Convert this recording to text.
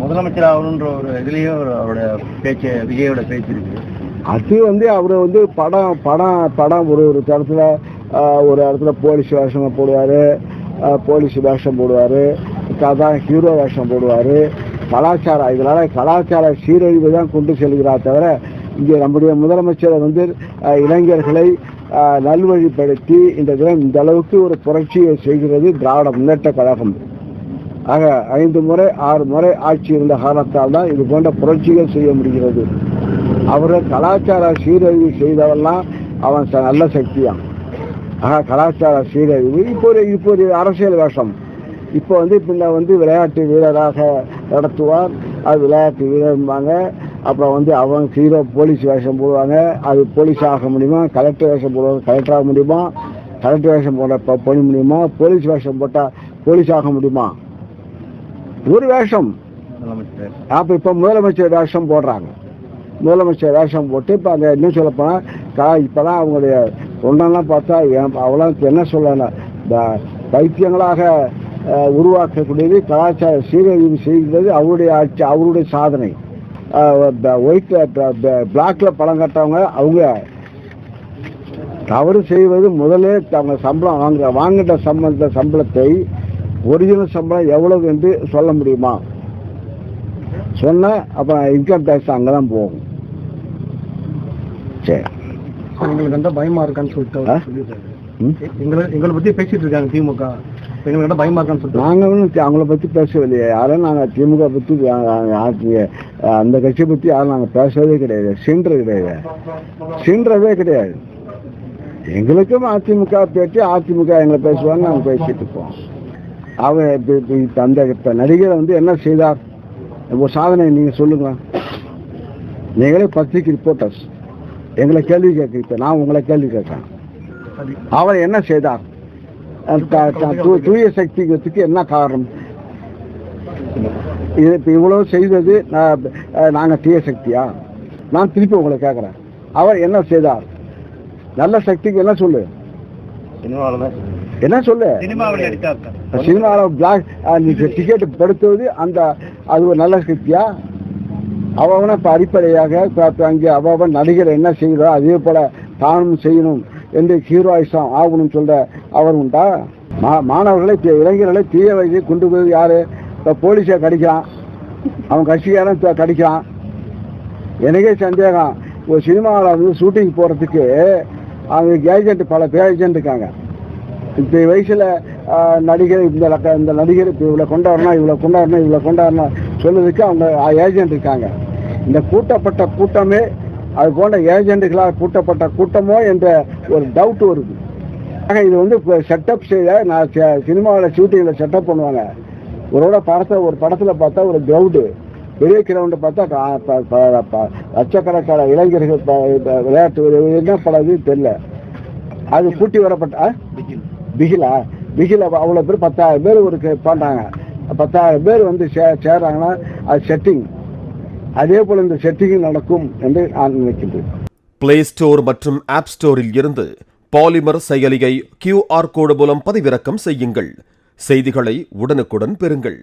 முதலமைச்சர் ஆகணுன்ற ஒரு இதுலேயும் அவரோட பேச்சு, விஜயோட பேச்சு இருக்குது. அது அவர் படம் ஒரு இடத்துல ஒரு இடத்துல போலீஸ் வேஷம் போடுவார், போலீஸ் வேஷம் போடுவார், அதான் ஹீரோ வேஷம் போடுவார். இதனால் கலாச்சார சீரழிவு தான் கொண்டு செல்கிறார் தவிர இங்கே நம்முடைய முதலமைச்சர் இளைஞர்களை நல்வழிப்படுத்தி இந்த அளவுக்கு ஒரு புரட்சியை செய்கிறது திராவிட முன்னேற்ற கழகம். ஆக 5 முறை 6 முறை ஆட்சி இருந்த காரணத்தால் தான் இது போன்ற புரட்சிகள் செய்ய முடிகிறது. அவர்கள் கலாச்சார சீரழிவு செய்தவெல்லாம் அவன் நல்ல சக்தியான். ஆக கலாச்சார சீரழிவு இப்போ அரசியல் வேஷம். இப்போ பின்ன விளையாட்டு வீரராக நடத்துவார். அது விளையாட்டு வீரர்பாங்க. அப்புறம் அவங்க ஹீரோ போலீஸ் வேஷம் போடுவாங்க. அது போலீஸ் ஆக முடியுமா? கலெக்டர் வேஷம் போடுவாங்க, கலெக்டர் ஆக முடியுமா? கலெக்டர் வேஷம் போட பண்ண முடியுமா? போலீஸ் வேஷம் போட்டால் போலீஸ் ஆக முடியுமா? ஒரு வேஷம். அப்போ இப்போ முதலமைச்சர் வேஷம் போடுறாங்க. முதலமைச்சர் வேஷம் போட்டு இப்போ அங்கே என்ன சொல்லப்போனால் இப்போ தான் அவங்களுடைய ஒன்றெல்லாம் பார்த்தா அவெல்லாம் என்ன சொல்லலாம், பைத்தியங்களாக உருவாக்கக்கூடியது கலாச்சார சீரழிவு செய்கிறது அவருடைய ஆட்சி, அவருடைய சாதனை. ஒயிட் பிளாக்ல பணம் கட்டவங்க அவங்க தவறு செய்வது முதலே அவங்க சம்பளம் வாங்கிட்ட சம்பளத்தை ஒரிஜினல் சம்பளம் எவ்வளவு என்று சொல்ல முடியுமா? சொன்ன அப்புறம் இன்கம் டேக்ஸ் அங்கதான் போகும். சரி, எங்களுக்கு பயமா இருக்கான்னு சொல்லிட்டு எங்களை பத்தி பேசிட்டு இருக்காங்க திமுக. எங்களுக்கு பயமா இருக்கான்னு சொல்லிட்டு நாங்க அவங்கள பத்தி பேசவில்லையே. யாரும் நாங்க திமுக பத்தி அந்த கட்சியை பத்தி யாரும் நாங்க பேசவே கிடையாது. சின்றதே கிடையாது. எங்களுக்கும் அதிமுக பேட்டி, அதிமுக எங்களை பேசுவாங்க, நாங்க பேசிட்டு இருப்போம். அந்த நடிகர் என்ன செய்தார்? ஒரு சாதனை நீங்க சொல்லுங்க. நீங்களே பத்திரிகை ரிப்போர்ட்டர்ஸ் எங்களை கேள்வி கேட்க, நான் உங்களை கேள்வி கேட்கிறேன். அவர் என்ன செய்தார்? தூய சக்திக்கு என்ன காரணம்? இது இவ்வளவு செய்தது நாங்க தீய சக்தியா? நான் திருப்பி உங்களை கேட்கிறேன், அவர் என்ன செய்தார்? நல்ல சக்திக்கு என்ன சொல்லு, என்ன சொல்லு? சினிமாவில் பிளாக் டிக்கெட் படுத்துவது அது ஒரு நல்ல சக்தியா? அவன் இப்ப அடிப்படையாக அங்கே அவன் நடிகர் என்ன செய்கிறோ அதே போல தானும் செய்யணும் என்று ஹீரோயிசம் ஆகணும் சொல்ற அவர் உண்டா? மாணவர்களை இளைஞர்களை தீய வயதை கொண்டு போய் யாரு? இப்போ போலீஸை கடிக்கிறான், அவன் கட்சிக்காரன் கடிக்கிறான். எனக்கே சந்தேகம், ஒரு சினிமாவில் ஷூட்டிங் போகிறதுக்கு அவங்க ஏஜென்ட், பல பேர் ஏஜென்ட் இருக்காங்க. இந்த வயசில் நடிகர் இந்த நடிகர் இப்போ இவ்வளோ கொண்டாடணும் சொல்லுறதுக்கு அவங்க ஏஜென்ட் இருக்காங்க. இந்த கூட்டப்பட்ட கூட்டமே அது போன்ற ஏஜென்ட்டுகளால் கூட்டப்பட்ட கூட்டமோ என்ற ஒரு டவுட் வருது. ஆக இது செட்டப் செய்ய நான் சினிமாவில் ஷூட்டிங்கில் செட்டப் பண்ணுவாங்க. ஒரு படத்தில் பார்த்தா ஒரு கிரவுண்டு, பெரிய கிரவுண்டு பார்த்தா லட்சக்கணக்கான இளைஞர்கள் விளையாட்டு என்ன படம் தெரியல. அது கூட்டி வரப்பட்ட பிகிலா அவ்வளோ பேர் 10,000 பேர் ஒரு பண்ணுறாங்க. 10,000 பேர் சேர்றாங்கன்னா அது செட்டிங். அதே போல இந்த செட்டிங் நடக்கும் என்று நான் நினைக்கின்றேன். பிளே ஸ்டோர் மற்றும் ஆப் ஸ்டோரில் இருந்து பாலிமர் செயலியை QR கோடு மூலம் பதிவிறக்கம் செய்யுங்கள். செய்திகளை உடனுக்குடன் பெறுங்கள்.